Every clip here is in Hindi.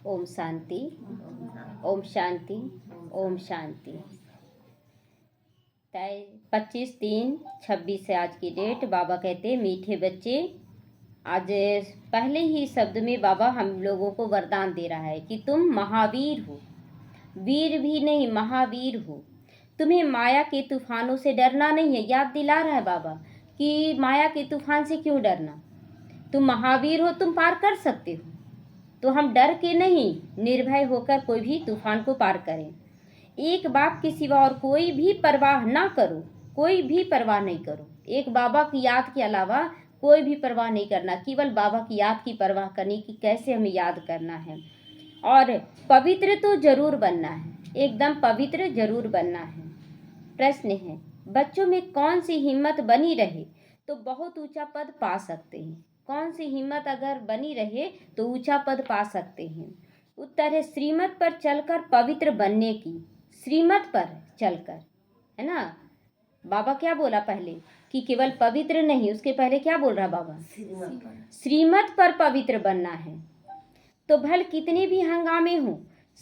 ओम शांति, ओम शांति, ओम शांति। 25/3/26 है आज की डेट। बाबा कहते मीठे बच्चे, आज पहले ही शब्द में बाबा हम लोगों को वरदान दे रहा है कि तुम महावीर हो, वीर भी नहीं महावीर हो। तुम्हें माया के तूफानों से डरना नहीं है। याद दिला रहा है बाबा कि माया के तूफान से क्यों डरना, तुम महावीर हो, तुम पार कर सकते हो। तो हम डर के नहीं, निर्भय होकर कोई भी तूफान को पार करें। एक बाप के सिवा और कोई भी परवाह ना करो, कोई भी परवाह नहीं करो। एक बाबा की याद के अलावा कोई भी परवाह नहीं करना, केवल बाबा की याद की परवाह करनी कि कैसे हमें याद करना है। और पवित्र तो जरूर बनना है, एकदम पवित्र जरूर बनना है। प्रश्न है, बच्चों में कौन सी हिम्मत बनी रहे तो बहुत ऊंचा पद पा सकते हैं? कौन सी हिम्मत अगर बनी रहे तो ऊंचा पद पा सकते हैं? उत्तर है श्रीमत पर चलकर पवित्र बनने की। श्रीमत पर चलकर, है ना। बाबा क्या बोला पहले कि केवल पवित्र नहीं, उसके पहले क्या बोल रहा बाबा? श्रीमत पर पवित्र बनना है। तो भल कितने भी हंगामे हों,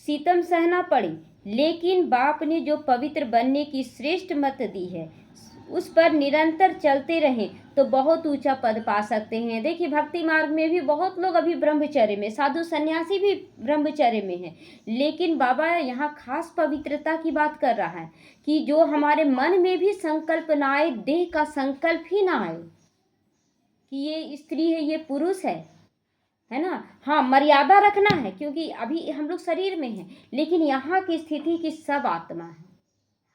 सितम सहना पड़े, लेकिन बाप ने जो पवित्र बनने की श्रेष्ठ मत दी है उस पर निरंतर चलते रहें तो बहुत ऊंचा पद पा सकते हैं। देखिए भक्ति मार्ग में भी बहुत लोग अभी ब्रह्मचर्य में, साधु सन्यासी भी ब्रह्मचर्य में हैं, लेकिन बाबा यहाँ खास पवित्रता की बात कर रहा है कि जो हमारे मन में भी संकल्प ना आए, देह का संकल्प ही ना आए कि ये स्त्री है, ये पुरुष है ना। हाँ, मर्यादा रखना है क्योंकि अभी हम लोग शरीर में हैं, लेकिन यहाँ की स्थिति की सब आत्मा है।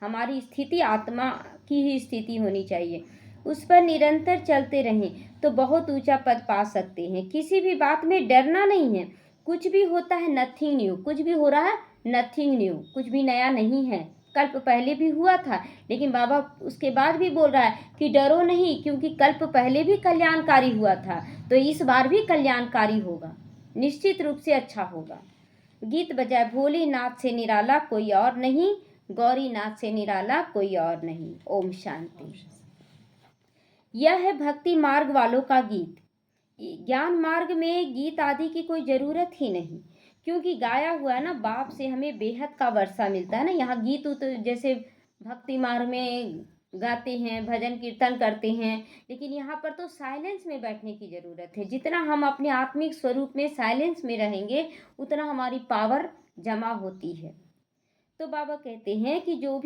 हमारी स्थिति आत्मा की ही स्थिति होनी चाहिए। उस पर निरंतर चलते रहें तो बहुत ऊंचा पद पा सकते हैं। किसी भी बात में डरना नहीं है। कुछ भी होता है नथिंग न्यू, कुछ भी हो रहा है नथिंग न्यू, कुछ भी नया नहीं है। कल्प पहले भी हुआ था, लेकिन बाबा उसके बाद भी बोल रहा है कि डरो नहीं, क्योंकि कल्प पहले भी कल्याणकारी हुआ था तो इस बार भी कल्याणकारी होगा, निश्चित रूप से अच्छा होगा। गीत बजाए भोलेनाथ से निराला कोई और नहीं, गौरीनाथ से निराला कोई और नहीं। ओम शांति। यह है भक्ति मार्ग वालों का गीत। ज्ञान मार्ग में गीत आदि की कोई जरूरत ही नहीं, क्योंकि गाया हुआ है ना, बाप से हमें बेहद का वर्षा मिलता है ना। यहाँ गीत तो जैसे भक्ति मार्ग में गाते हैं, भजन कीर्तन करते हैं, लेकिन यहाँ पर तो साइलेंस में बैठने की ज़रूरत है। जितना हम अपने आत्मिक स्वरूप में साइलेंस में रहेंगे उतना हमारी पावर जमा होती है। तो बाबा कहते हैं कि जो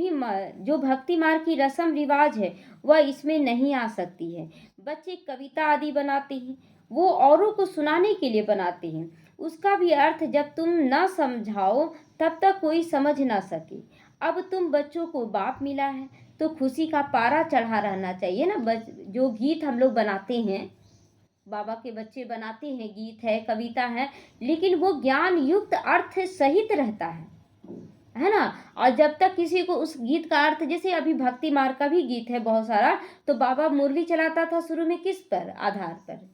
भक्ति मार्ग की रस्म रिवाज है वह इसमें नहीं आ सकती है। बच्चे कविता आदि बनाते हैं, वो औरों को सुनाने के लिए बनाते हैं। उसका भी अर्थ जब तुम न समझाओ तब तक कोई समझ ना सके। अब तुम बच्चों को बाप मिला है तो खुशी का पारा चढ़ा रहना चाहिए ना। जो गीत हम लोग बनाते हैं, बाबा के बच्चे बनाते हैं, गीत है, कविता है, लेकिन वो ज्ञान युक्त अर्थ सहित रहता है ना। और जब तक किसी को उस गीत का अर्थ, जैसे अभी भक्ति मार्ग का भी गीत है बहुत सारा, तो बाबा मुरली चलाता था शुरू में किस पर आधार पर?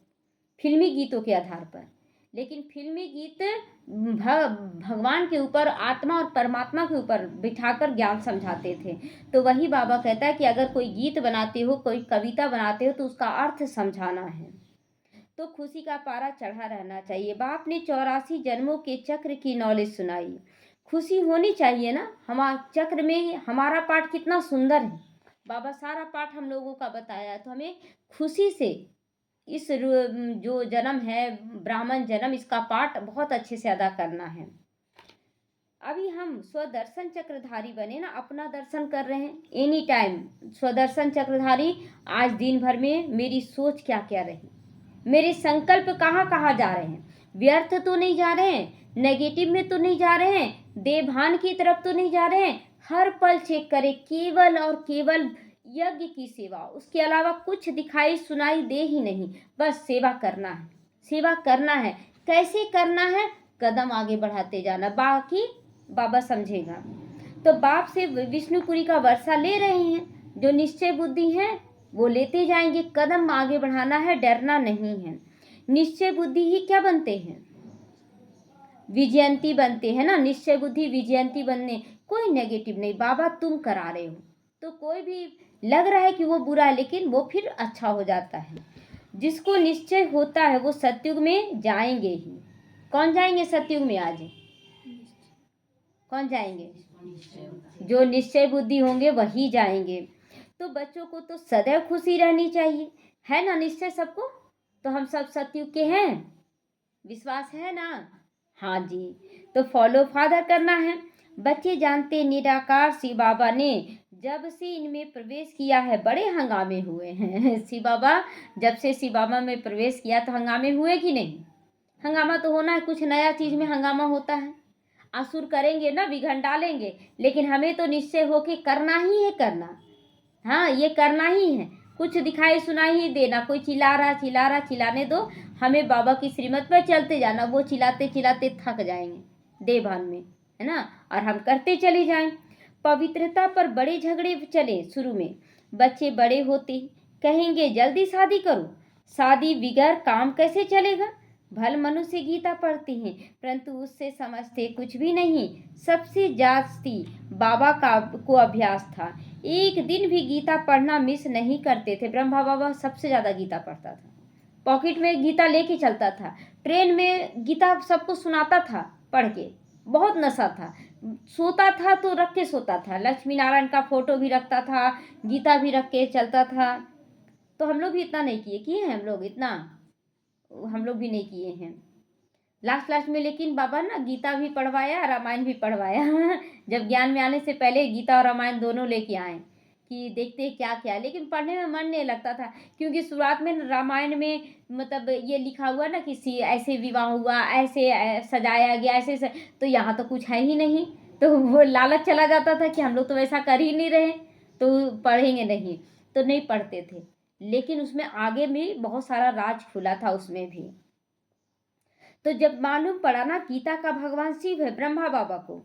फिल्मी गीतों के आधार पर। लेकिन फिल्मी गीत भगवान के ऊपर, आत्मा और परमात्मा के ऊपर बिठाकर ज्ञान समझाते थे। तो वही बाबा कहता है कि अगर कोई गीत बनाते हो, कोई कविता बनाते हो, तो उसका अर्थ समझाना है। तो खुशी का पारा चढ़ा रहना चाहिए। बाप ने 84 जन्मों के चक्र की नॉलेज सुनाई। खुशी होनी चाहिए ना। हमारे चक्र में हमारा पाठ कितना सुंदर है, बाबा सारा पाठ हम लोगों का बताया, तो हमें खुशी से इस जो जन्म है ब्राह्मण जन्म, इसका पाठ बहुत अच्छे से अदा करना है। अभी हम स्वदर्शन चक्रधारी बने ना, अपना दर्शन कर रहे हैं एनी टाइम। स्वदर्शन चक्रधारी, आज दिन भर में मेरी सोच क्या क्या रही, मेरे संकल्प कहाँ कहाँ जा रहे हैं, व्यर्थ तो नहीं जा रहे हैं, नेगेटिव में तो नहीं जा रहे हैं, देवभान की तरफ तो नहीं जा रहे हैं। हर पल चेक करें, केवल और केवल यज्ञ की सेवा, उसके अलावा कुछ दिखाई सुनाई दे ही नहीं। बस सेवा करना है, सेवा करना है। कैसे करना है? कदम आगे बढ़ाते जाना, बाकी बाबा समझेगा। तो बाप से विष्णुपुरी का वर्षा ले रहे हैं। जो निश्चय बुद्धि है वो लेते जाएंगे, कदम आगे बढ़ाना है, डरना नहीं है। निश्चय बुद्धि ही क्या बनते हैं? विजयंती बनते हैं ना। निश्चय बुद्धि विजयंती बनने, कोई नेगेटिव नहीं। बाबा तुम करा रहे हो तो कोई भी लग रहा है कि वो बुरा है, लेकिन वो फिर अच्छा हो जाता है। जिसको निश्चय होता है वो सतयुग में जाएंगे ही, कौन जाएंगे सतयुग में आज? कौन जाएंगे? जो निश्चय बुद्धि होंगे वही जाएंगे। तो बच्चों को तो सदैव खुशी रहनी चाहिए, है ना? निश्चय सबको, तो हम सब सतयुग के हैं, विश्वास है ना? हाँ जी। तो फॉलो फादर करना है। बच्चे जानते निराकार शिव बाबा ने जब से इनमें प्रवेश किया है बड़े हंगामे हुए हैं। शिव बाबा जब से शिव बाबा में प्रवेश किया तो हंगामे हुए कि नहीं? हंगामा तो होना है, कुछ नया चीज में हंगामा होता है। असुर करेंगे ना, विघन डालेंगे, लेकिन हमें तो निश्चय होके करना ही है, करना। हाँ, ये करना ही है। कुछ दिखाई सुनाई ही देना, कोई चिल्ला रहा चिल्लाने दो, हमें बाबा की श्रीमत पर चलते जाना। वो चिल्लाते चिल्लाते थक जाएंगे देह भान में, है ना, और हम करते चले जाएं। पवित्रता पर बड़े झगड़े चले शुरू में। बच्चे बड़े होते कहेंगे जल्दी शादी करो, शादी बिगैर काम कैसे चलेगा। भल मनुष्य गीता पढ़ते हैं परंतु उससे समझते कुछ भी नहीं। सबसे जास्ती बाबा को अभ्यास था, एक दिन भी गीता पढ़ना मिस नहीं करते थे। ब्रह्मा बाबा सबसे ज़्यादा गीता पढ़ता था, पॉकेट में गीता लेके चलता था, ट्रेन में गीता सबको सुनाता था पढ़ के, बहुत नशा था। सोता था तो रख के सोता था, लक्ष्मी नारायण का फोटो भी रखता था, गीता भी रख के चलता था। तो हम लोग भी इतना नहीं किए हैं, हम लोग भी नहीं किए हैं। लास्ट में लेकिन बाबा ना गीता भी पढ़वाया, रामायण भी पढ़वाया। जब ज्ञान में आने से पहले गीता और रामायण दोनों लेके आए कि देखते क्या क्या, लेकिन पढ़ने में मन नहीं लगता था, क्योंकि शुरुआत में रामायण में मतलब ये लिखा हुआ ना कि ऐसे विवाह हुआ, ऐसे सजाया गया, तो यहाँ तो कुछ है ही नहीं, तो वो लालच चला जाता था कि हम लोग तो वैसा कर ही नहीं रहे, तो पढ़ेंगे नहीं, तो नहीं पढ़ते थे। लेकिन उसमें आगे भी बहुत सारा राज खुला था उसमें भी। तो जब मालूम पड़ा ना गीता का भगवान शिव है, ब्रह्मा बाबा को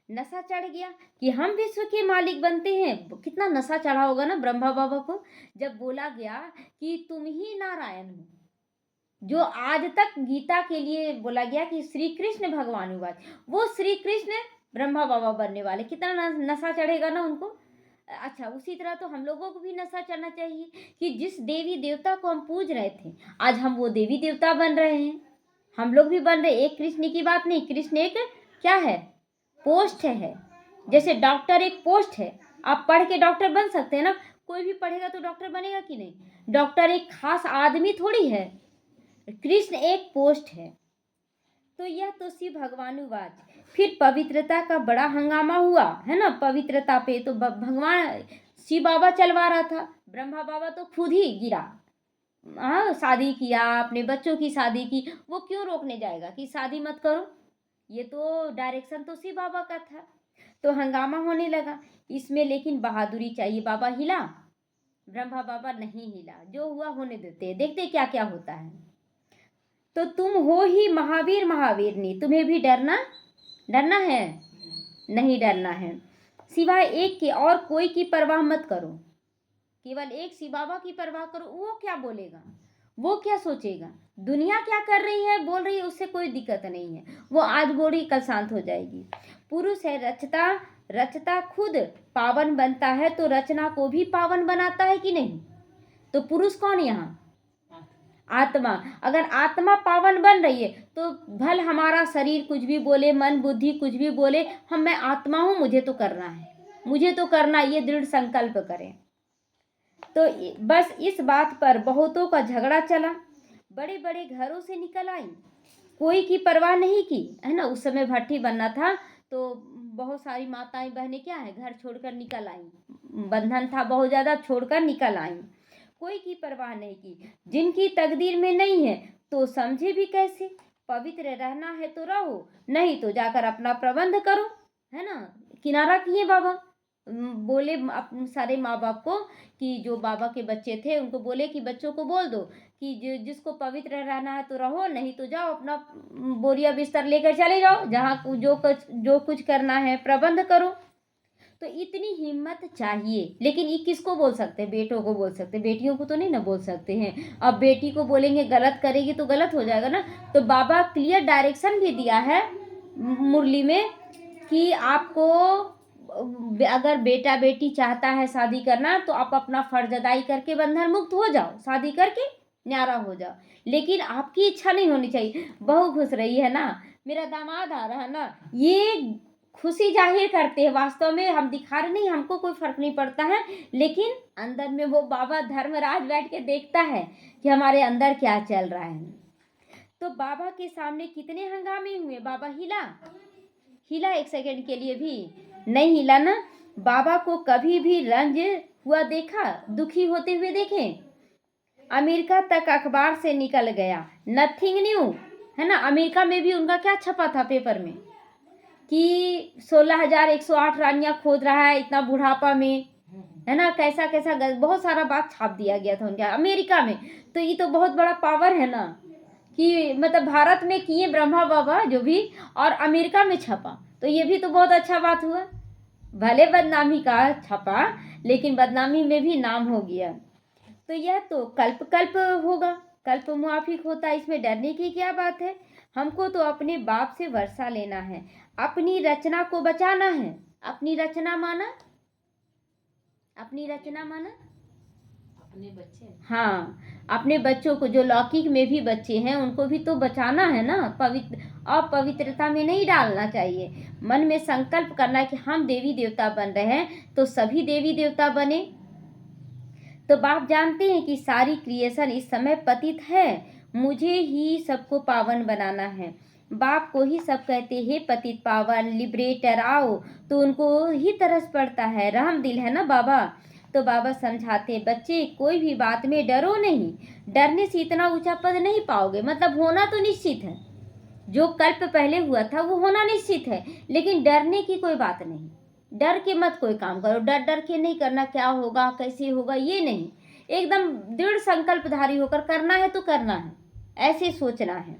नशा चढ़ गया कि हम विश्व के मालिक बनते हैं। कितना नशा चढ़ा होगा ना ब्रह्मा बाबा को, जब बोला गया कि तुम ही नारायण हो, जो आज तक गीता के लिए बोला गया कि श्री कृष्ण भगवान हुआ, वो श्री कृष्ण ब्रह्मा बाबा बनने वाले, कितना नशा चढ़ेगा ना उनको। अच्छा, उसी तरह तो हम लोगों को भी नशा चढ़ना चाहिए कि जिस देवी देवता को हम पूज रहे थे आज हम वो देवी देवता बन रहे हैं, हम लोग भी बन रहे। एक कृष्ण की बात नहीं, कृष्ण एक क्या है, पोस्ट है। जैसे डॉक्टर एक पोस्ट है, आप पढ़ के डॉक्टर बन सकते हैं ना, कोई भी पढ़ेगा तो डॉक्टर बनेगा कि नहीं। डॉक्टर एक खास आदमी थोड़ी है, कृष्ण एक पोस्ट है। तो यह तो शिव भगवानुवाच। फिर पवित्रता का बड़ा हंगामा हुआ है ना, पवित्रता पे तो भगवान शिव बाबा चलवा रहा था, ब्रह्मा बाबा तो खुद ही गिरा। हाँ, शादी किया, अपने बच्चों की शादी की, वो क्यों रोकने जाएगा कि शादी मत करो, ये तो डायरेक्शन तो शिव बाबा का था। तो हंगामा होने लगा इसमें, लेकिन बहादुरी चाहिए। बाबा हिला, ब्रह्मा बाबा नहीं हिला, जो हुआ होने देते, देखते क्या क्या होता है। तो तुम हो ही महावीर महावीरनी, तुम्हें भी डरना है, नहीं डरना है। सिवाय एक के और कोई की परवाह मत करो, केवल एक शिव बाबा की परवाह करो। वो क्या बोलेगा, वो क्या सोचेगा, दुनिया क्या कर रही है बोल रही है, उससे कोई दिक्कत नहीं है। वो आज बोल रही कल शांत हो जाएगी। पुरुष है रचता खुद पावन बनता है, तो रचना को भी पावन बनाता है कि नहीं। तो पुरुष कौन यहाँ, आत्मा। अगर आत्मा पावन बन रही है तो भल हमारा शरीर कुछ भी बोले, मन बुद्धि कुछ भी बोले, मैं आत्मा हूँ, मुझे तो करना है, मुझे तो करना, ये दृढ़ संकल्प करें। तो बस इस बात पर बहुतों का झगड़ा चला, बड़े बड़े घरों से निकल आई, कोई की परवाह नहीं की, है ना। उस समय भट्टी बनना था तो बहुत सारी माताएं बहनें क्या है घर छोड़कर निकल आई, बंधन था बहुत ज़्यादा, छोड़कर निकल आई, कोई की परवाह नहीं की। जिनकी तकदीर में नहीं है तो समझे भी कैसे, पवित्र रहना है तो रहो, नहीं तो जाकर अपना प्रबंध करो, है ना। किनारा किए बाबा, बोले अपने सारे माँ बाप को कि जो बाबा के बच्चे थे उनको बोले कि बच्चों को बोल दो कि जिसको पवित्र रहना है तो रहो, नहीं तो जाओ अपना बोरिया बिस्तर लेकर चले जाओ, जहाँ जो कुछ करना है प्रबंध करो। तो इतनी हिम्मत चाहिए, लेकिन ये किसको बोल सकते हैं, बेटों को बोल सकते हैं, बेटियों को तो नहीं ना बोल सकते हैं। अब बेटी को बोलेंगे गलत करेगी तो गलत हो जाएगा ना। तो बाबा क्लियर डायरेक्शन भी दिया है मुरली में कि आपको अगर बेटा बेटी चाहता है शादी करना तो आप अपना फर्ज अदाई करके बंधन मुक्त हो जाओ, शादी करके न्यारा हो जाओ, लेकिन आपकी इच्छा नहीं होनी चाहिए। बहू खुश रही है ना, मेरा दामाद आ रहा है ना, ये खुशी जाहिर करते हैं। वास्तव में हम दिखा रहे नहीं, हमको कोई फर्क नहीं पड़ता है, लेकिन अंदर में वो बाबा धर्मराज बैठ के देखता है कि हमारे अंदर क्या चल रहा है। तो बाबा के सामने कितने हंगामे हुए, बाबा हिला? हिला एक सेकंड के लिए भी नहीं हिला ना। बाबा को कभी भी रंज हुआ देखा, दुखी होते हुए देखे? अमेरिका तक अखबार से निकल गया, नथिंग न्यू, है ना। अमेरिका में भी उनका क्या छपा था पेपर में कि 16,108 रानियां खोद रहा है इतना बुढ़ापा में, है ना। कैसा कैसा बहुत सारा बात छाप दिया गया था उनके अमेरिका में। तो ये तो बहुत बड़ा पावर है ना, कि मतलब भारत में किए ब्रह्मा बाबा जो भी, और अमेरिका में छपा, तो ये भी तो बहुत अच्छा बात हुआ। भले बदनामी का छपा, लेकिन बदनामी में भी नाम हो गया। तो यह तो कल्प कल्प होगा, कल्प मुआफिक होता है, इसमें डरने की क्या बात है। हमको तो अपने बाप से वर्षा लेना है, अपनी रचना को बचाना है। अपनी रचना माना, अपनी रचना माना अपने बच्चे, हाँ, अपने बच्चों को, जो लौकिक में भी बच्चे हैं उनको भी तो बचाना है ना। अपवित्रता में नहीं डालना चाहिए। मन में संकल्प करना है कि हम देवी देवता बन रहे हैं, तो सभी देवी देवता बने। तो बाप जानते हैं कि सारी क्रिएशन इस समय पतित है, मुझे ही सबको पावन बनाना है। बाप को ही सब कहते हैं पतित पावन, लिबरेटर आओ, तो उनको ही तरस पड़ता है, रहम दिल है ना बाबा। तो बाबा समझाते, बच्चे कोई भी बात में डरो नहीं, डरने से इतना ऊंचा पद नहीं पाओगे। मतलब होना तो निश्चित है, जो कल्प पहले हुआ था वो होना निश्चित है, लेकिन डरने की कोई बात नहीं। डर के मत कोई काम करो, डर डर के नहीं करना, क्या होगा कैसे होगा ये नहीं, एकदम दृढ़ संकल्पधारी होकर करना है तो करना है, ऐसे सोचना है।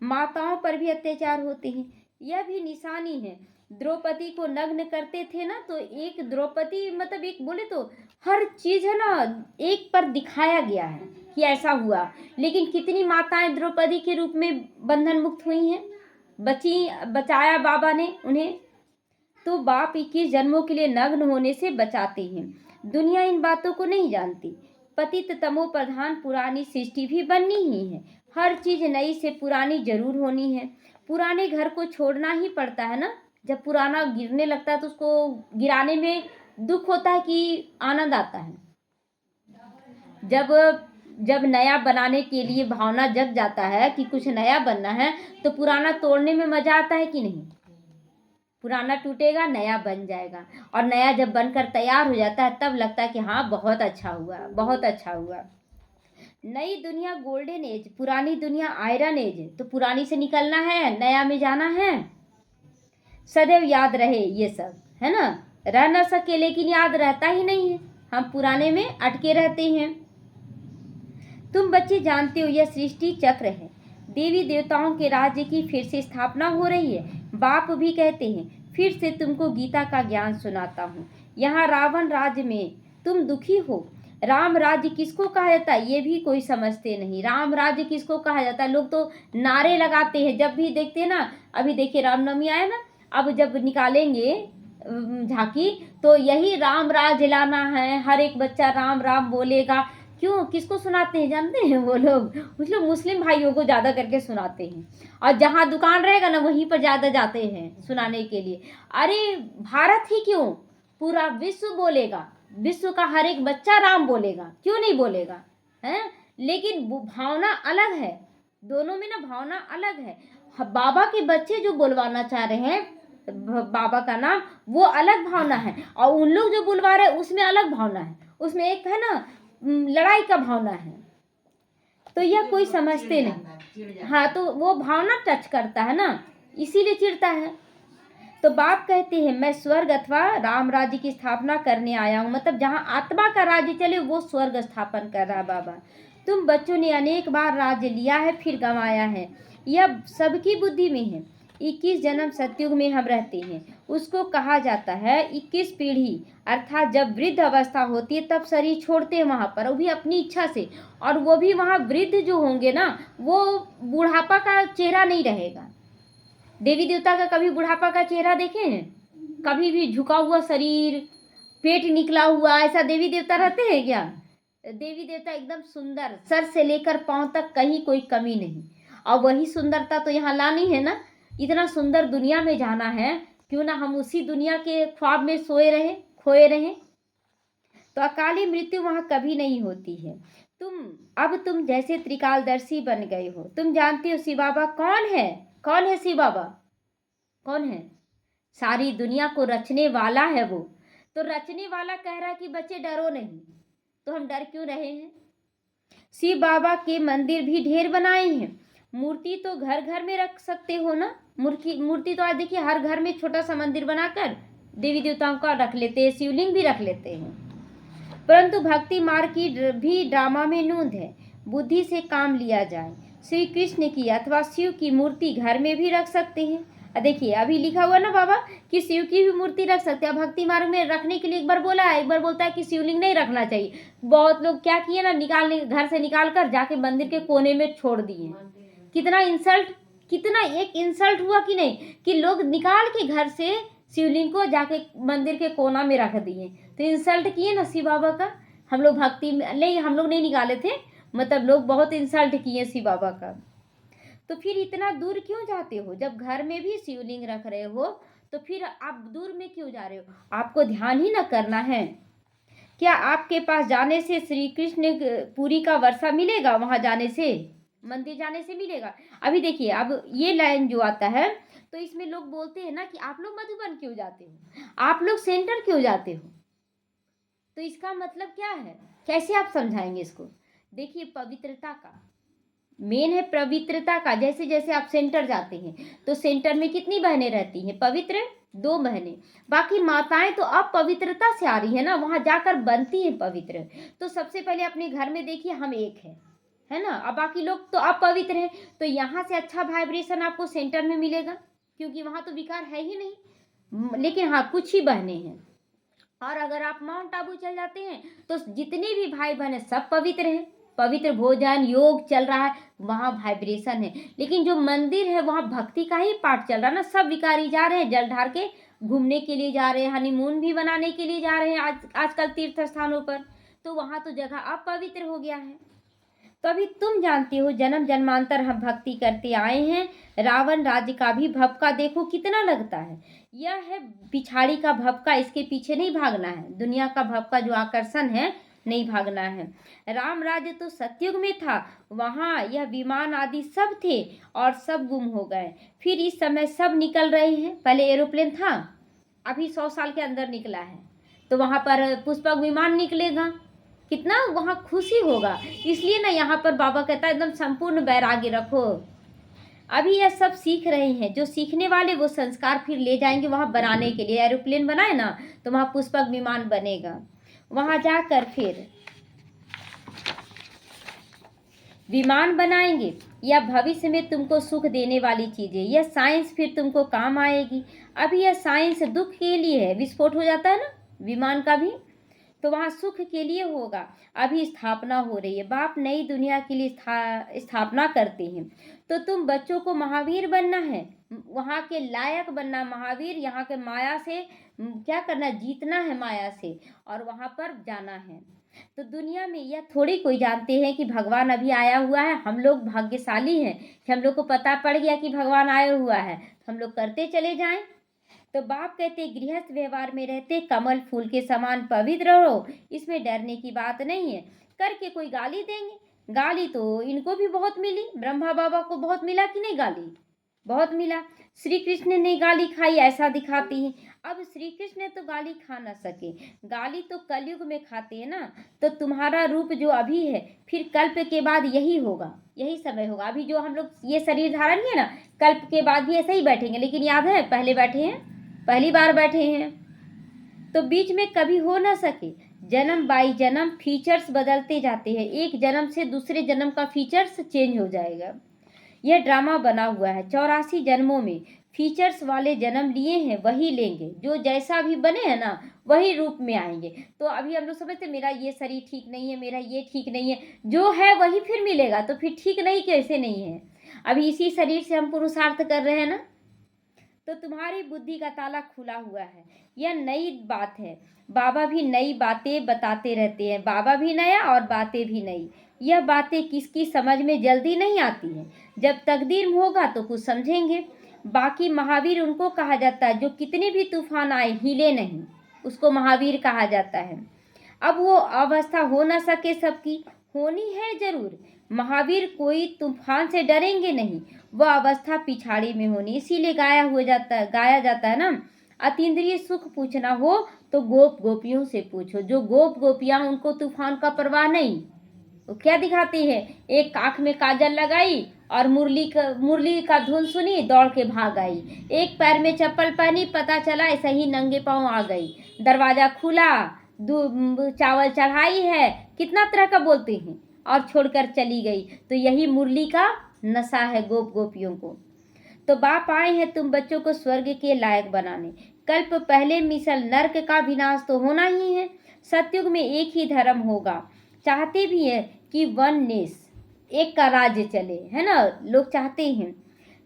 माताओं पर भी अत्याचार होते हैं, यह भी निशानी है। द्रौपदी को नग्न करते थे ना, तो एक द्रौपदी मतलब एक बोले तो हर चीज है ना एक पर दिखाया गया है कि ऐसा हुआ, लेकिन कितनी माताएं द्रौपदी के रूप में बंधन मुक्त हुई हैं, बचाया बाबा ने उन्हें। तो बाप 21 जन्मों के लिए नग्न होने से बचाते हैं। दुनिया इन बातों को नहीं जानती। पतित तमो प्रधान पुरानी सृष्टि भी बननी ही है, हर चीज नई से पुरानी जरूर होनी है। पुराने घर को छोड़ना ही पड़ता है ना, जब पुराना गिरने लगता है तो उसको गिराने में दुख होता है कि आनंद आता है। जब जब नया बनाने के लिए भावना जग जाता है कि कुछ नया बनना है, तो पुराना तोड़ने में मजा आता है कि नहीं। पुराना टूटेगा, नया बन जाएगा, और नया जब बनकर तैयार हो जाता है तब लगता है कि हाँ बहुत अच्छा हुआ, बहुत अच्छा हुआ। नई दुनिया गोल्डन एज, पुरानी दुनिया आयरन एज। तो पुरानी से निकलना है, नया में जाना है। सदैव याद रहे ये सब, है ना। रह ना सके लेकिन याद रहता ही नहीं है, हम पुराने में अटके रहते हैं। तुम बच्चे जानते हो यह सृष्टि चक्र है, देवी देवताओं के राज्य की फिर से स्थापना हो रही है। बाप भी कहते हैं, फिर से तुमको गीता का ज्ञान सुनाता हूँ। यहाँ रावण राज्य में तुम दुखी हो। राम राज्य किसको कहा जाता है ये भी कोई समझते नहीं। राम राज्य किसको कहा जाता है, लोग तो नारे लगाते हैं जब भी देखते हैं ना। अभी देखिए रामनवमी आया ना, अब जब निकालेंगे झांकी तो यही राम राज लाना है, हर एक बच्चा राम राम बोलेगा। क्यों, किसको सुनाते हैं जानते हैं वो लोग, कुछ लोग मुस्लिम भाइयों को ज़्यादा करके सुनाते हैं, और जहाँ दुकान रहेगा ना वहीं पर ज़्यादा जाते हैं सुनाने के लिए। अरे भारत ही क्यों, पूरा विश्व बोलेगा, विश्व का हर एक बच्चा राम बोलेगा, क्यों नहीं बोलेगा, है। लेकिन भावना अलग है, दोनों में ना भावना अलग है। बाबा के बच्चे जो बुलवाना चाह रहे हैं बाबा का नाम, वो अलग भावना है, और उन लोग जो बुलवा रहे हैं उसमें अलग भावना है। उसमें एक है ना लड़ाई का भावना है, तो यह कोई समझते नहीं। हाँ, तो वो भावना टच करता है ना, इसीलिए चिढ़ता है। तो बाप कहते हैं, मैं स्वर्ग अथवा राम राज्य की स्थापना करने आया हूँ। मतलब जहाँ आत्मा का राज्य चले वो स्वर्ग स्थापन कर रहा बाबा। तुम बच्चों ने अनेक बार राज्य लिया है फिर गंवाया है, यह सबकी बुद्धि में है। 21 जन्म सतयुग में हम रहते हैं, उसको कहा जाता है 21 पीढ़ी। अर्थात जब वृद्ध अवस्था होती है तब शरीर छोड़ते हैं वहाँ पर, वो भी अपनी इच्छा से। और वो भी वहाँ वृद्ध जो होंगे ना, वो बुढ़ापा का चेहरा नहीं रहेगा। देवी देवता का कभी बुढ़ापा का चेहरा देखे हैं? कभी भी झुका हुआ शरीर, पेट निकला हुआ, ऐसा देवी देवता रहते हैं क्या? देवी देवता एकदम सुंदर, सर से लेकर पांव तक कहीं कोई कमी नहीं। और वही सुंदरता तो यहाँ लानी है ना, इतना सुंदर दुनिया में जाना है, क्यों ना हम उसी दुनिया के ख्वाब में सोए रहे, खोए रहें। तो अकाली मृत्यु वहां कभी नहीं होती है। तुम जैसे त्रिकालदर्शी बन गए हो। तुम जानते हो शिव बाबा कौन है? कौन है शिव बाबा? कौन है? सारी दुनिया को रचने वाला है वो। तो रचने वाला कह रहा है कि बच्चे डरो नहीं, तो हम डर क्यों रहे हैं? शिव बाबा के मंदिर भी ढेर बनाए हैं। मूर्ति तो घर घर में रख सकते हो ना। मूर्ति तो आज देखिए हर घर में छोटा सा मंदिर बनाकर देवी देवताओं का रख लेते हैं, शिवलिंग भी रख लेते हैं। परंतु भक्ति मार्ग की भी ड्रामा में नूंद है। बुद्धि से काम लिया जाए। श्री कृष्ण की अथवा शिव की मूर्ति घर में भी रख सकते हैं। देखिए अभी लिखा हुआ ना बाबा कि शिव की भी मूर्ति रख सकते हैं। भक्ति मार्ग में रखने के लिए एक बार बोला है, एक बार बोलता है कि शिवलिंग नहीं रखना चाहिए। बहुत लोग क्या किए ना, निकालने घर से निकाल कर जाके मंदिर के कोने में छोड़ दिए। कितना इंसल्ट, कितना एक इंसल्ट हुआ कि नहीं, कि लोग निकाल के घर से शिवलिंग को जाके मंदिर के कोना में रख दिए। तो इंसल्ट किए ना शिव बाबा का। हम लोग भक्ति में नहीं, हम लोग नहीं निकाले थे, मतलब लोग बहुत इंसल्ट किए शिव बाबा का। तो फिर इतना दूर क्यों जाते हो? जब घर में भी शिवलिंग रख रहे हो तो फिर आप दूर में क्यों जा रहे हो? आपको ध्यान ही ना करना है क्या? आपके पास जाने से श्री कृष्ण पुरी का वर्षा मिलेगा? वहां जाने से, मंदिर जाने से मिलेगा? अभी देखिए अब ये लाइन जो आता है तो इसमें लोग बोलते हैं ना कि आप लोग मधुबन क्यों जाते हो, आप लोग सेंटर क्यों जाते हो? तो इसका मतलब क्या है? कैसे आप समझाएंगे इसको? देखिए पवित्रता का मेन है, पवित्रता का। जैसे जैसे आप सेंटर जाते हैं तो सेंटर में कितनी बहनें रहती हैं? पवित्र 2 बहनें। बाकी माताएं तो अपवित्रता से आ रही है ना, वहां जाकर बनती हैं पवित्र। तो सबसे पहले अपने घर में देखिए हम एक है ना, अब बाकी लोग तो अपवित्र हैं। तो यहाँ से अच्छा वाइब्रेशन आपको सेंटर में मिलेगा, क्योंकि वहां तो विकार है ही नहीं। लेकिन हाँ कुछ ही बहनें हैं। और अगर आप माउंट आबू चल जाते हैं तो जितने भी भाई बहन हैं सब पवित्र हैं। पवित्र भोजन योग चल रहा है, वहाँ वाइब्रेशन है। लेकिन जो मंदिर है वहाँ भक्ति का ही पाठ चल रहा है ना। सब विकारी जा रहे हैं जल ढार के, घूमने के लिए जा रहे हैं, हनीमून भी बनाने के लिए जा रहे हैं आजकल तीर्थ स्थानों पर। तो वहाँ तो जगह अपवित्र हो गया है। तो अभी तुम जानते हो जन्म जन्मांतर हम भक्ति करते आए हैं। रावण राज्य का भी भपका देखो कितना लगता है। यह है पिछाड़ी का भपका, इसके पीछे नहीं भागना है। दुनिया का भपका जो आकर्षण है, नहीं भागना है। राम राज्य तो सतयुग में था, वहाँ यह विमान आदि सब थे और सब गुम हो गए। फिर इस समय सब निकल रहे हैं। पहले एरोप्लेन था, अभी 100 साल के अंदर निकला है। तो वहाँ पर पुष्पक विमान निकलेगा, कितना वहाँ खुशी होगा। इसलिए ना यहाँ पर बाबा कहता है एकदम संपूर्ण वैराग्य रखो। अभी यह सब सीख रहे हैं, जो सीखने वाले वो संस्कार फिर ले जाएंगे वहाँ बनाने के लिए। एरोप्लेन बनाए ना तो वहाँ पुष्पक विमान बनेगा। वहाँ जाकर फिर विमान बनाएंगे। या भविष्य में तुमको सुख देने वाली चीजें, यह साइंस फिर तुमको काम आएगी। अभी यह साइंस दुख के लिए है, विस्फोट हो जाता है ना विमान का भी, तो वहाँ सुख के लिए होगा। अभी स्थापना हो रही है, बाप नई दुनिया के लिए स्थापना करते हैं। तो तुम बच्चों को महावीर बनना है, वहाँ के लायक बनना। महावीर यहाँ के माया से क्या करना, जीतना है माया से, और वहाँ पर जाना है। तो दुनिया में यह थोड़ी कोई जानते हैं कि भगवान अभी आया हुआ है। हम लोग भाग्यशाली हैं कि हम लोग को पता पड़ गया कि भगवान आया हुआ है, हम लोग करते चले जाएं। तो बाप कहते गृहस्थ व्यवहार में रहते कमल फूल के समान पवित्र रहो, इसमें डरने की बात नहीं है। करके कोई गाली देंगे, गाली तो इनको भी बहुत मिली, ब्रह्मा बाबा को बहुत मिला कि नहीं, गाली बहुत मिला। श्री कृष्ण ने गाली खाई ऐसा दिखाती है। अब श्री कृष्ण तो गाली खा ना सके, गाली तो कलयुग में खाते हैं ना। तो तुम्हारा रूप जो अभी है फिर कल्प के बाद यही होगा, यही समय होगा। अभी जो हम लोग ये शरीर धारण किए ना, कल्प के बाद भी ऐसे ही बैठेंगे। लेकिन याद है पहले बैठे हैं, पहली बार बैठे हैं, तो बीच में कभी हो ना सके। जन्म बाई जन्म फीचर्स बदलते जाते हैं, एक जन्म से दूसरे जन्म का फीचर्स चेंज हो जाएगा। यह ड्रामा बना हुआ है। 84 जन्मों में फीचर्स वाले जन्म लिए हैं वही लेंगे, जो जैसा भी बने हैं ना वही रूप में आएंगे। तो अभी हम लोग समझते मेरा ये शरीर ठीक नहीं है, मेरा ये ठीक नहीं है, जो है वही फिर मिलेगा। तो फिर ठीक नहीं कैसे नहीं है? अभी इसी शरीर से हम पुरुषार्थ कर रहे हैं ना। तो तुम्हारी बुद्धि का ताला खुला हुआ है। यह नई बात है। बाबा भी नई बातें बताते रहते हैं, बाबा भी नया और बातें भी नई। यह बातें किसकी समझ में जल्दी नहीं आती हैं। जब तकदीर में होगा तो कुछ समझेंगे। बाकी महावीर उनको कहा जाता है जो कितने भी तूफान आए हिले नहीं, उसको महावीर कहा जाता है। अब वो अवस्था हो ना सके सबकी, होनी है जरूर। महावीर कोई तूफान से डरेंगे नहीं, वह अवस्था पिछाड़ी में होनी, इसीलिए गाया जाता है ना, अतीन्द्रिय सुख पूछना हो तो गोप गोपियों से पूछो। जो गोप गोपियां, उनको तूफान का परवाह नहीं। वो क्या दिखाती है, एक आंख में काजल लगाई और मुरली का धुन सुनी, दौड़ के भाग आई। एक पैर में चप्पल पहनी, पता चला ऐसे ही नंगे पांव आ गई। दरवाजा खुला, चावल चढ़ाई है, कितना तरह का बोलते हैं, और छोड़कर चली गई। तो यही मुरली का नशा है गोप गोपियों को। तो बाप आए हैं तुम बच्चों को स्वर्ग के लायक बनाने। कल्प पहले मिसल नरक का विनाश तो होना ही है। सतयुग में एक ही धर्म होगा। चाहते भी है कि वन नेस, एक का राज्य चले, है ना, लोग चाहते हैं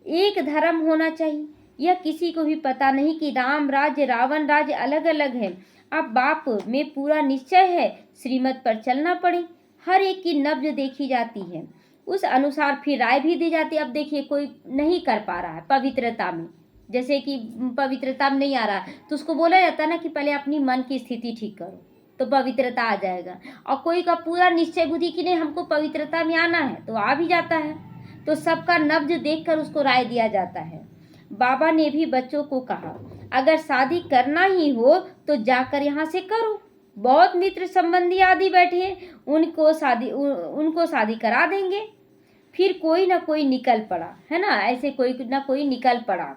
एक धर्म होना चाहिए। यह किसी को भी पता नहीं कि राम राज्य रावण राज्य अलग अलग है। अब बाप में पूरा निश्चय है, श्रीमत पर चलना पड़े। हर एक की नब्ज देखी जाती है, उस अनुसार फिर राय भी दी जाती है। अब देखिए कोई नहीं कर पा रहा है पवित्रता में, जैसे कि पवित्रता में नहीं आ रहा है, तो उसको बोला जाता है ना कि पहले अपनी मन की स्थिति ठीक करो तो पवित्रता आ जाएगा। और कोई का पूरा निश्चय बुद्धि कि नहीं हमको पवित्रता में आना है, तो आ भी जाता है। तो सबका नब्ज देखकर उसको राय दिया जाता है। बाबा ने भी बच्चों को कहा, अगर शादी करना ही हो तो जाकर यहाँ से करो। बहुत मित्र संबंधी आदि बैठे हैं, उनको शादी करा देंगे। फिर कोई ना कोई निकल पड़ा, है ना, ऐसे कोई ना कोई निकल पड़ा।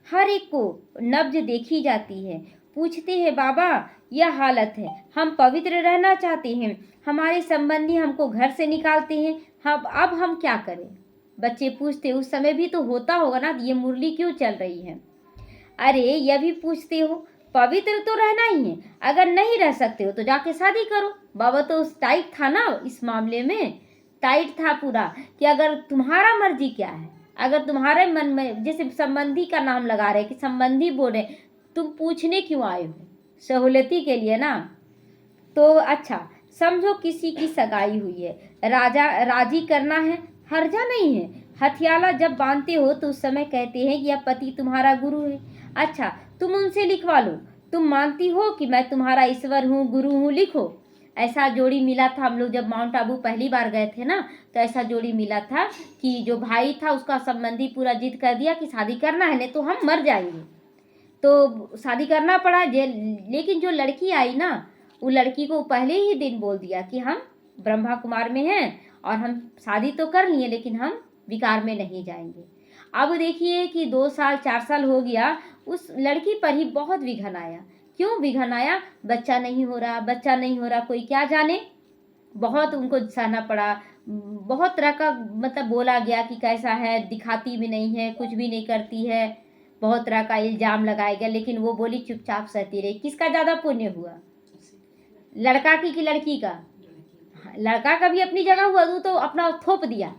हर एक को नब्ज देखी जाती है। पूछते हैं बाबा यह हालत है, हम पवित्र रहना चाहते हैं, हमारे संबंधी हमको घर से निकालते हैं, अब हम क्या करें। बच्चे पूछते, उस समय भी तो होता होगा ना, ये मुरली क्यों चल रही है। अरे यह भी पूछते हो, पवित्र तो रहना ही है, अगर नहीं रह सकते हो तो जाके शादी करो। बाबा तो टाइट था ना, इस मामले में टाइट था पूरा कि अगर तुम्हारा मर्जी क्या है, अगर तुम्हारे मन में, जैसे संबंधी का नाम लगा रहे कि संबंधी बोल रहे, तुम पूछने क्यों आए हो, सहूलती के लिए ना। तो अच्छा समझो किसी की सगाई हुई है, राजी करना है, हर्जा नहीं है। हथियाला जब बांधते हो तो उस समय कहते हैं कि यह पति तुम्हारा गुरु है। अच्छा तुम उनसे लिखवा लो, तुम मानती हो कि मैं तुम्हारा ईश्वर हूँ, गुरु हूँ, लिखो। ऐसा जोड़ी मिला था, हम लोग जब माउंट आबू पहली बार गए थे ना, तो ऐसा जोड़ी मिला था कि जो भाई था उसका संबंधी पूरा जिद कर दिया कि शादी करना है, नहीं तो हम मर जाएंगे। तो शादी करना पड़ा। लेकिन जो लड़की आई ना, वो लड़की को पहले ही दिन बोल दिया कि हम ब्रह्मा कुमार में हैं और हम शादी तो कर लिए लेकिन हम विकार में नहीं जाएंगे। अब देखिए कि 2 साल 4 साल हो गया, उस लड़की पर ही बहुत विघन आया। क्यों विघन आया, बच्चा नहीं हो रहा, बच्चा नहीं हो रहा, कोई क्या जाने, बहुत उनको सहना पड़ा। बहुत तरह का मतलब बोला गया कि कैसा है, दिखाती भी नहीं है, कुछ भी नहीं करती है, बहुत तरह का इल्जाम लगाया गया। लेकिन वो बोली चुपचाप सहती रही। किसका ज़्यादा पुण्य हुआ, लड़का की कि लड़की का। लड़का का भी अपनी जगह हुआ, वो तो अपना थोप दिया,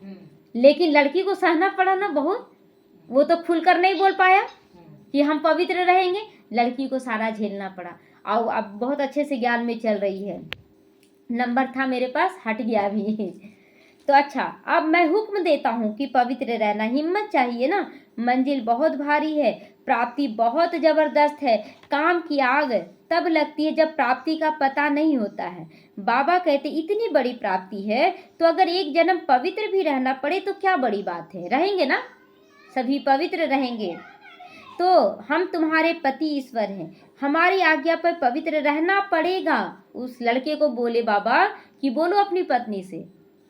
लेकिन लड़की को सहना पड़ा ना बहुत। वो तो खुलकर नहीं बोल पाया कि हम पवित्र रहेंगे, लड़की को सारा झेलना पड़ा। और अब बहुत अच्छे से ज्ञान में चल रही है, नंबर था मेरे पास, हट गया भी। तो अच्छा अब मैं हुक्म देता हूँ कि पवित्र रहना, हिम्मत चाहिए ना, मंजिल बहुत भारी है, प्राप्ति बहुत जबरदस्त है। काम की आग तब लगती है जब प्राप्ति का पता नहीं होता है। बाबा कहते इतनी बड़ी प्राप्ति है तो अगर एक जन्म पवित्र भी रहना पड़े तो क्या बड़ी बात है, रहेंगे ना, सभी पवित्र रहेंगे। तो हम तुम्हारे पति ईश्वर हैं, हमारी आज्ञा पर पवित्र रहना पड़ेगा। उस लड़के को बोले बाबा कि बोलो अपनी पत्नी से,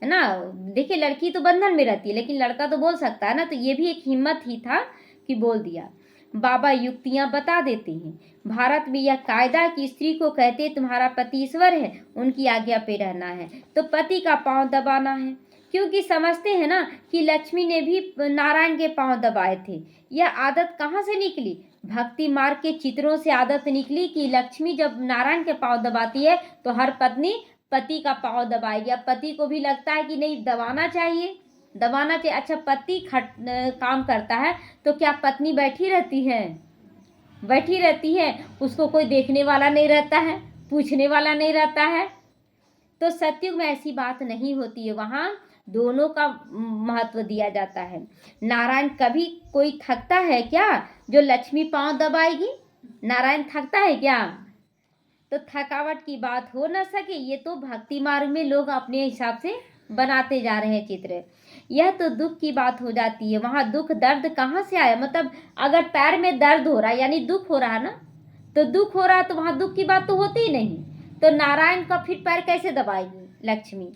है ना। देखिए लड़की तो बंधन में रहती है लेकिन लड़का तो बोल सकता है ना, तो ये भी एक हिम्मत ही था कि बोल दिया। बाबा युक्तियां बता देते हैं। भारत में यह कायदा कि स्त्री को कहते तुम्हारा पति ईश्वर है, उनकी आज्ञा पे रहना है, तो पति का पांव दबाना है। क्योंकि समझते हैं ना कि लक्ष्मी ने भी नारायण के पांव दबाए थे। यह आदत कहाँ से निकली, भक्ति मार्ग के चित्रों से आदत निकली कि लक्ष्मी जब नारायण के पांव दबाती है तो हर पत्नी पति का पांव दबाएगी। अब पति को भी लगता है कि नहीं दबाना चाहिए, दबाना चाहिए। अच्छा, पति काम करता है तो क्या पत्नी बैठी रहती है? बैठी रहती है, उसको कोई देखने वाला नहीं रहता है, पूछने वाला नहीं रहता है। तो सतयुग में ऐसी बात नहीं होती है, वहाँ दोनों का महत्व दिया जाता है। नारायण कभी कोई थकता है क्या जो लक्ष्मी पांव दबाएगी? नारायण थकता है क्या? तो थकावट की बात हो ना सके, ये तो भक्ति मार्ग में लोग अपने हिसाब से बनाते जा रहे हैं चित्र। यह तो दुख की बात हो जाती है। वहाँ दुख दर्द कहाँ से आया? मतलब अगर पैर में दर्द हो रहा है यानी दुख हो रहा है ना, तो दुख हो रहा है तो वहाँ दुख की बात तो होती ही नहीं। तो नारायण का फिर पैर कैसे दबाएगी लक्ष्मी?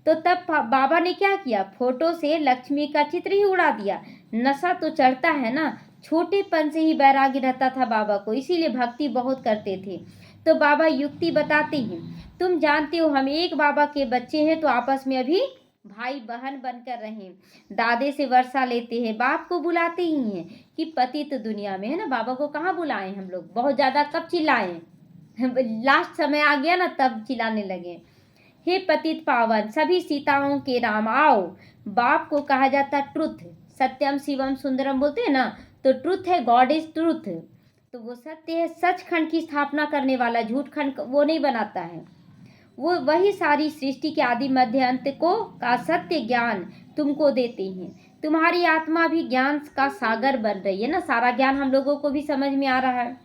तो तब बाबा ने क्या किया, फोटो से लक्ष्मी का चित्र ही उड़ा दिया। नशा तो चढ़ता है ना, छोटेपन से ही बैरागी रहता था बाबा को, इसीलिए भक्ति बहुत करते थे। तो बाबा युक्ति बताते हैं, तुम जानते हो हम एक बाबा के बच्चे हैं तो आपस में अभी भाई बहन बनकर रहें। दादे से वर्षा लेते हैं, बाप को बुलाते ही हैं कि पति तो दुनिया में है ना। बाबा को कहाँ बुलाएं हम लोग, बहुत ज़्यादा कब चिल्लाएं? लास्ट समय आ गया ना तब चिल्लाने लगे। हे पतित पावन सभी सीताओं के राम आओ। बाप को कहा जाता ट्रुथ, सत्यम शिवम सुंदरम बोलते हैं ना, तो ट्रुथ है, गॉड इज ट्रुथ। तो वो सत्य है, सचखंड की स्थापना करने वाला, झूठ खंड वो नहीं बनाता है। वो वही सारी सृष्टि के आदि मध्य अंत को का सत्य ज्ञान तुमको देते हैं। तुम्हारी आत्मा भी ज्ञान का सागर बन रही है ना, सारा ज्ञान हम लोगों को भी समझ में आ रहा है।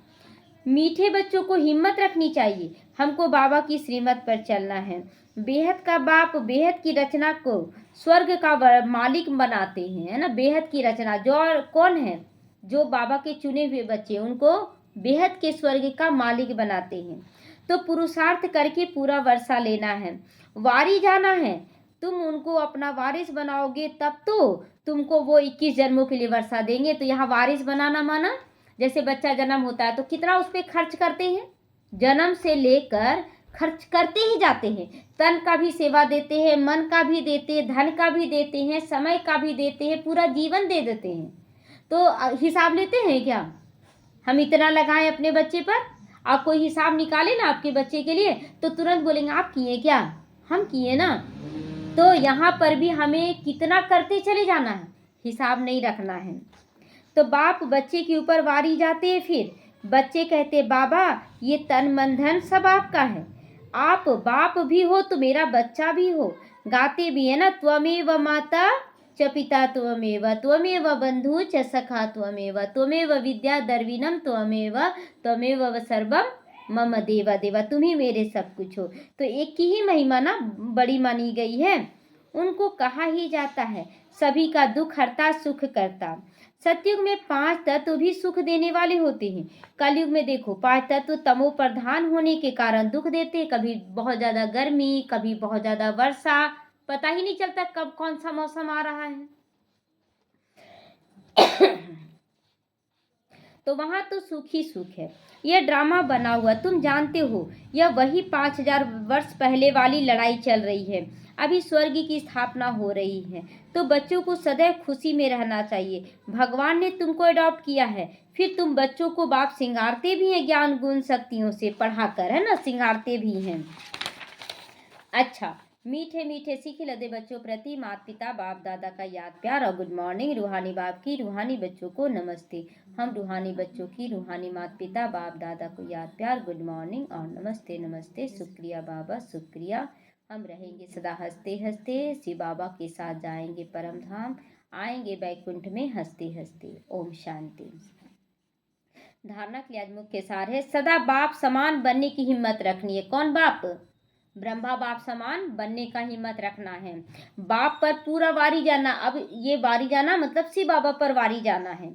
मीठे बच्चों को हिम्मत रखनी चाहिए, हमको बाबा की श्रीमत पर चलना है। बेहद का बाप बेहद की रचना को स्वर्ग का मालिक बनाते हैं, है ना। बेहद की रचना जो कौन है? जो बाबा के चुने हुए बच्चे, उनको बेहद के स्वर्ग का मालिक बनाते हैं। तो पुरुषार्थ करके पूरा वर्षा लेना है, वारी जाना है। तुम उनको अपना वारिस बनाओगे तब तो तुमको वो 21 जन्मों के लिए वर्षा देंगे। तो यहाँ वारिस बनाना माना, जैसे बच्चा जन्म होता है तो कितना उस पर खर्च करते हैं, जन्म से लेकर खर्च करते ही जाते हैं। तन का भी सेवा देते हैं, मन का भी देते हैं, धन का भी देते हैं, समय का भी देते हैं, पूरा जीवन दे देते हैं। तो हिसाब लेते हैं क्या? हम इतना लगाएं अपने बच्चे पर, आप कोई हिसाब निकाले ना आपके बच्चे के लिए तो तुरंत बोलेंगे आप किए क्या? हम किए ना। तो यहाँ पर भी हमें कितना करते चले जाना है, हिसाब नहीं रखना है। तो बाप बच्चे के ऊपर वारी जाते हैं। फिर बच्चे कहते बाबा ये तन मन धन सब आपका है, आप बाप भी हो तो मेरा बच्चा भी हो। गाते भी है ना, त्वमेव माता च पिता त्वमेव, त्वमेव बंधु च सखा त्वमेव, त्वमेव विद्या दर्विनम त्वमेव, त्वमेव सर्वम मम देवा देवा, तुम ही मेरे सब कुछ हो। तो एक की ही महिमा ना बड़ी मानी गई है। उनको कहा ही जाता है सभी का दुख हरता सुख करता। सतयुग में 5 तत्व भी सुख देने वाले होते हैं। कलयुग में देखो 5 तत्व तमो प्रधान होने के कारण दुख देते हैं। कभी बहुत ज़्यादा गर्मी, कभी बहुत ज़्यादा वर्षा, पता ही नहीं चलता कब कौन सा मौसम आ रहा है। तो वहाँ तो सुख ही सुख है। यह ड्रामा बना हुआ तुम जानते हो, यह वही 5000 वर्ष पहले वाली लड़ाई चल रही है। अभी स्वर्ग की स्थापना हो रही है। तो बच्चों को सदैव खुशी में रहना चाहिए। भगवान ने तुमको अडॉप्ट किया है, फिर तुम बच्चों को बाप सिंगारते भी हैं ज्ञान गुण शक्तियों से पढ़ाकर, है ना, सिंगारते भी हैं। अच्छा, मीठे मीठे सीखे लदे बच्चों प्रति माता पिता बाप दादा का याद प्यार और गुड मॉर्निंग। रूहानी बाप की रूहानी बच्चों को नमस्ते। हम रूहानी बच्चों की रूहानी माता पिता बाप दादा को याद प्यार, गुड मॉर्निंग और नमस्ते नमस्ते। शुक्रिया बाबा शुक्रिया। हम रहेंगे सदा हंसते हंसते, शिव बाबा के साथ जाएंगे परम धाम, आएंगे बैकुंठ में हंसते हंसते। ओम शांति। धारणा के लिए आज मुख्य सार है, सदा बाप समान बनने की हिम्मत रखनी है। कौन बाप? ब्रह्मा बाप समान बनने का हिम्मत रखना है। बाप पर पूरा वारी जाना। अब ये वारी जाना मतलब शिव बाबा पर वारी जाना है।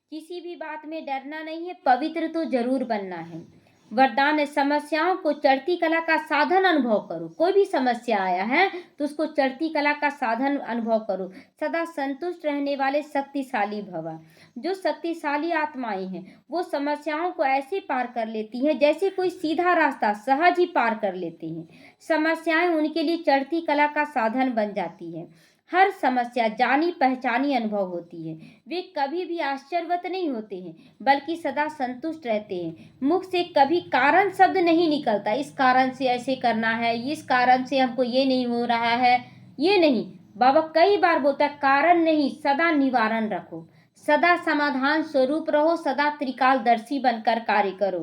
किसी भी बात में डरना नहीं है, पवित्र तो जरूर बनना है। वरदान है, समस्याओं को चढ़ती कला का साधन अनुभव करो। कोई भी समस्या आया है तो उसको चढ़ती कला का साधन अनुभव करो। सदा संतुष्ट रहने वाले शक्तिशाली भव। जो शक्तिशाली आत्माएं हैं वो समस्याओं को ऐसे पार कर लेती हैं जैसे कोई सीधा रास्ता सहज ही पार कर लेती हैं। समस्याएं उनके लिए चढ़ती कला का साधन बन जाती है। हर समस्या जानी पहचानी अनुभव होती है। वे कभी भी आश्चर्यवत नहीं होते हैं बल्कि सदा संतुष्ट रहते हैं। मुख से कभी कारण शब्द नहीं निकलता, इस कारण से ऐसे करना है, इस कारण से हमको ये नहीं हो रहा है, ये नहीं। बाबा कई बार बोलता है कारण नहीं सदा निवारण रखो, सदा समाधान स्वरूप रहो, सदा त्रिकालदर्शी बनकर कार्य करो।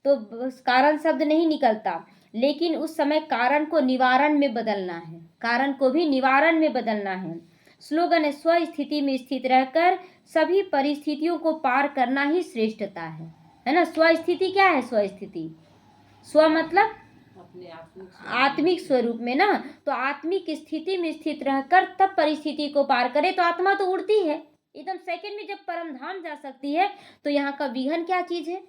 तो कारण शब्द नहीं निकलता, लेकिन उस समय कारण को निवारण में बदलना है, कारण को भी निवारण में बदलना है। स्लोगन है स्व स्थिति में स्थित रहकर सभी परिस्थितियों को पार करना ही श्रेष्ठता है ना। स्व स्थिति क्या है? स्व स्थिति, स्व मतलब अपने आत्मिक स्वरूप में ना, तो आत्मिक स्थिति में स्थित रहकर तब परिस्थिति को पार करे। तो आत्मा तो उड़ती है, एकदम सेकंड में जब परम धाम जा सकती है, तो यहाँ का विघन क्या चीज है?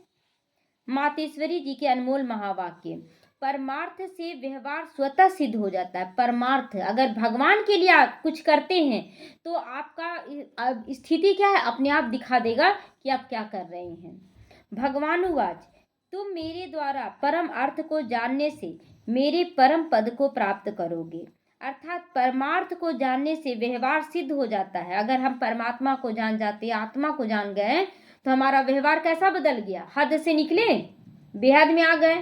मातेश्वरी जी के अनमोल महावाक्य, परमार्थ से व्यवहार स्वतः सिद्ध हो जाता है। परमार्थ, अगर भगवान के लिए आप कुछ करते हैं तो आपका स्थिति क्या है? अपने आप दिखा देगा कि आप क्या कर रहे हैं। भगवानुवाच, तुम मेरे द्वारा परम अर्थ को जानने से मेरे परम पद को प्राप्त करोगे। अर्थात परमार्थ को जानने से व्यवहार सिद्ध हो जाता है। अगर हम परमात्मा को जान जाते, आत्मा को जान गए, तो हमारा व्यवहार कैसा बदल गया? हद से निकले बेहद में आ गए,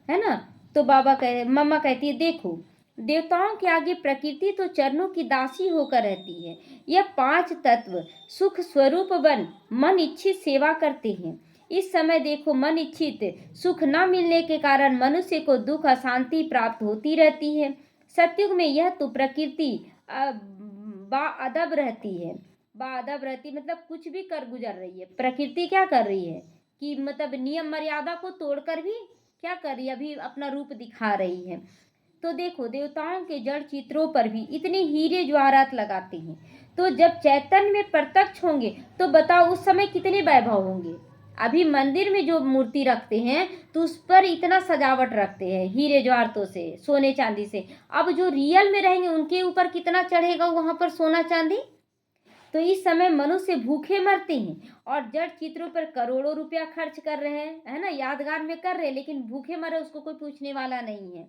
है ना। तो मम्मा कहती है, देखो देवताओं के आगे प्रकृति तो चरणों की दासी होकर रहती है। यह 5 तत्व सुख स्वरूप बन मन इच्छित सेवा करते हैं। इस समय देखो मन इच्छित सुख न मिलने के कारण मनुष्य को दुख अशांति प्राप्त होती रहती है। सतयुग में यह तो प्रकृति बाअदब रहती है, बाअदब रहती मतलब कुछ भी कर गुजर रही है। प्रकृति क्या कर रही है कि मतलब नियम मर्यादा को तोड़कर भी क्या कर रही है? अभी अपना रूप दिखा रही है। तो देखो देवताओं के जड़ चित्रों पर भी इतने हीरे जवाहरात लगाते हैं, तो जब चैतन्य में प्रत्यक्ष होंगे तो बताओ उस समय कितने वैभव होंगे। अभी मंदिर में जो मूर्ति रखते हैं तो उस पर इतना सजावट रखते हैं हीरे जवाहरातों से, सोने चांदी से। अब जो रियल में रहेंगे उनके ऊपर कितना चढ़ेगा वहां पर सोना चांदी। तो इस समय मनुष्य भूखे मरते हैं और जड़ चित्रों पर करोड़ों रुपया खर्च कर रहे हैं, है ना, यादगार में कर रहे हैं, लेकिन भूखे मरे उसको कोई पूछने वाला नहीं है।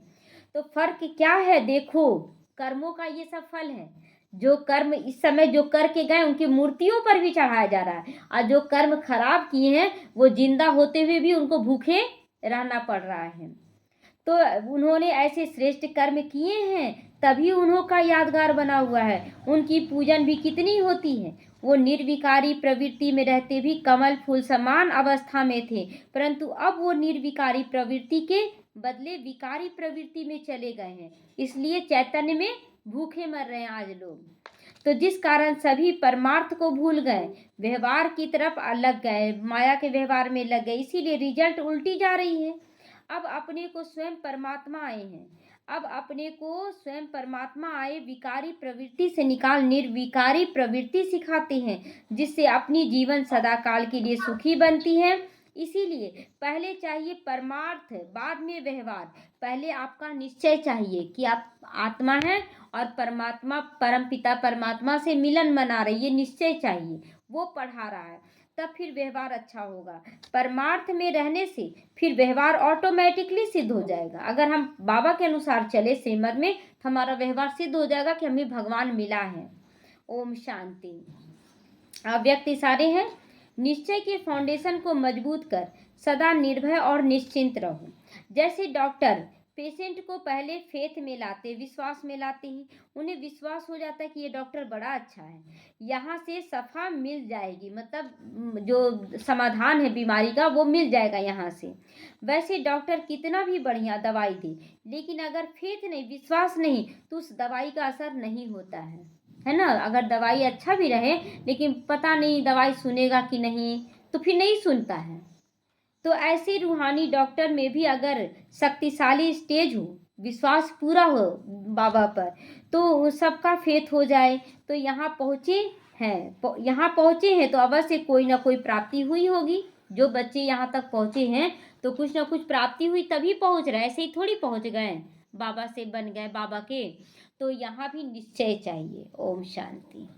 तो फर्क क्या है? देखो कर्मों का ये सब फल है। जो कर्म इस समय जो करके गए उनकी मूर्तियों पर भी चढ़ाया जा रहा है, और जो कर्म खराब किए हैं वो जिंदा होते हुए भी उनको भूखे रहना पड़ रहा है। तो उन्होंने ऐसे श्रेष्ठ कर्म किए हैं तभी उन्हों का यादगार बना हुआ है। उनकी पूजन भी कितनी होती है। वो निर्विकारी प्रवृत्ति में रहते भी कमल फूल समान अवस्था में थे, परंतु अब वो निर्विकारी प्रवृत्ति के बदले विकारी प्रवृत्ति में चले गए हैं, इसलिए चैतन्य में भूखे मर रहे हैं आज लोग। तो जिस कारण सभी परमार्थ को भूल गए, व्यवहार की तरफ लग गए, माया के व्यवहार में लग गए, इसीलिए रिजल्ट उल्टी जा रही है। अब अपने को स्वयं परमात्मा आए हैं, अब अपने को स्वयं परमात्मा आए विकारी प्रवृत्ति से निकाल निर्विकारी प्रवृत्ति सिखाते हैं, जिससे अपनी जीवन सदा काल के लिए सुखी बनती है। इसीलिए पहले चाहिए परमार्थ, बाद में व्यवहार। पहले आपका निश्चय चाहिए कि आप आत्मा हैं और परमात्मा परम पिता परमात्मा से मिलन मना रहे, ये निश्चय चाहिए, वो पढ़ा रहा है, तब फिर व्यवहार अच्छा होगा। परमार्थ में रहने से फिर व्यवहार ऑटोमेटिकली सिद्ध हो जाएगा। अगर हम बाबा के अनुसार चले श्रीमत में तो हमारा व्यवहार सिद्ध हो जाएगा कि हमें भगवान मिला है। ओम शांति। अव्यक्त इशारे हैं। निश्चय के फाउंडेशन को मजबूत कर सदा निर्भय और निश्चिंत रहो। जैसे डॉक्टर पेशेंट को पहले फेथ में लाते, विश्वास में लाते हैं, उन्हें विश्वास हो जाता है कि ये डॉक्टर बड़ा अच्छा है, यहाँ से सफा मिल जाएगी, मतलब जो समाधान है बीमारी का वो मिल जाएगा यहाँ से। वैसे डॉक्टर कितना भी बढ़िया दवाई दे, लेकिन अगर फेथ नहीं, विश्वास नहीं, तो उस दवाई का असर नहीं होता है ना। अगर दवाई अच्छा भी रहे लेकिन पता नहीं दवाई सुनेगा कि नहीं, तो फिर नहीं सुनता है। तो ऐसे रूहानी डॉक्टर में भी अगर शक्तिशाली स्टेज हो, विश्वास पूरा हो बाबा पर, तो सबका फेथ हो जाए, तो यहाँ पहुँचे हैं तो अवश्य कोई ना कोई प्राप्ति हुई होगी। जो बच्चे यहाँ तक पहुँचे हैं तो कुछ ना कुछ प्राप्ति हुई तभी पहुँच रहे, ऐसे ही थोड़ी पहुँच गए, बाबा से बन गए बाबा के। तो यहाँ भी निश्चय चाहिए। ओम शांति।